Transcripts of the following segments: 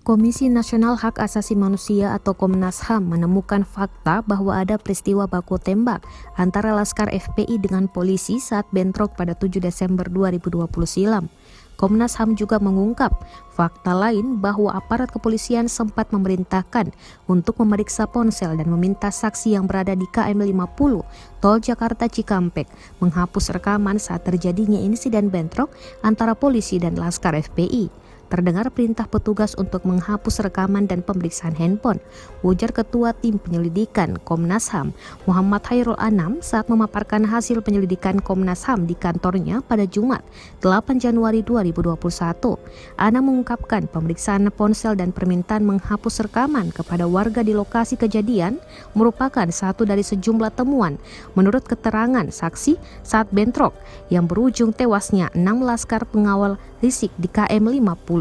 Komisi Nasional Hak Asasi Manusia atau Komnas HAM menemukan fakta bahwa ada peristiwa baku tembak antara Laskar FPI dengan polisi saat bentrok pada 7 Desember 2020 silam. Komnas HAM juga mengungkap fakta lain bahwa aparat kepolisian sempat memerintahkan untuk memeriksa ponsel dan meminta saksi yang berada di KM 50 Tol Jakarta Cikampek menghapus rekaman saat terjadinya insiden bentrok antara polisi dan Laskar FPI. Terdengar perintah petugas untuk menghapus rekaman dan pemeriksaan handphone, ujar Ketua Tim Penyelidikan Komnas HAM Muhammad Hairul Anam saat memaparkan hasil penyelidikan Komnas HAM di kantornya pada Jumat 8 Januari 2021. Anam mengungkapkan pemeriksaan ponsel dan permintaan menghapus rekaman kepada warga di lokasi kejadian merupakan satu dari sejumlah temuan menurut keterangan saksi saat bentrok yang berujung tewasnya 6 laskar pengawal risik di KM 50.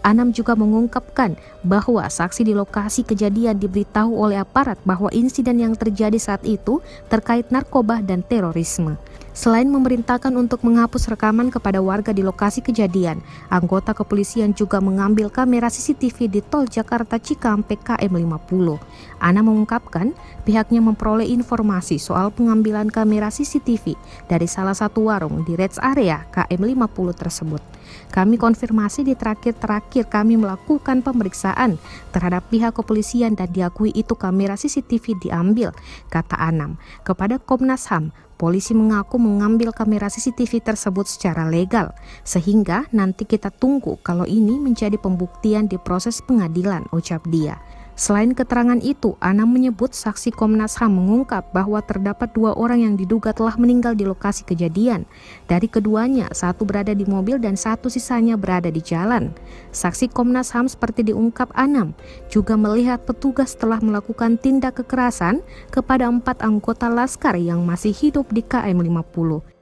Anam juga mengungkapkan bahwa saksi di lokasi kejadian diberitahu oleh aparat bahwa insiden yang terjadi saat itu terkait narkoba dan terorisme. Selain memerintahkan untuk menghapus rekaman kepada warga di lokasi kejadian, anggota kepolisian juga mengambil kamera CCTV di Tol Jakarta Cikampek KM 50. Anam mengungkapkan pihaknya memperoleh informasi soal pengambilan kamera CCTV dari salah satu warung di rest area KM 50 tersebut. Kami konfirmasi di terakhir kami melakukan pemeriksaan terhadap pihak kepolisian dan diakui itu kamera CCTV diambil, kata Anam. Kepada Komnas HAM, polisi mengaku mengambil kamera CCTV tersebut secara legal, sehingga nanti kita tunggu kalau ini menjadi pembuktian di proses pengadilan, ucap dia. Selain keterangan itu, Anam menyebut saksi Komnas HAM mengungkap bahwa terdapat 2 orang yang diduga telah meninggal di lokasi kejadian. Dari keduanya, satu berada di mobil dan satu sisanya berada di jalan. Saksi Komnas HAM seperti diungkap Anam, juga melihat petugas telah melakukan tindak kekerasan kepada 4 anggota laskar yang masih hidup di KM 50.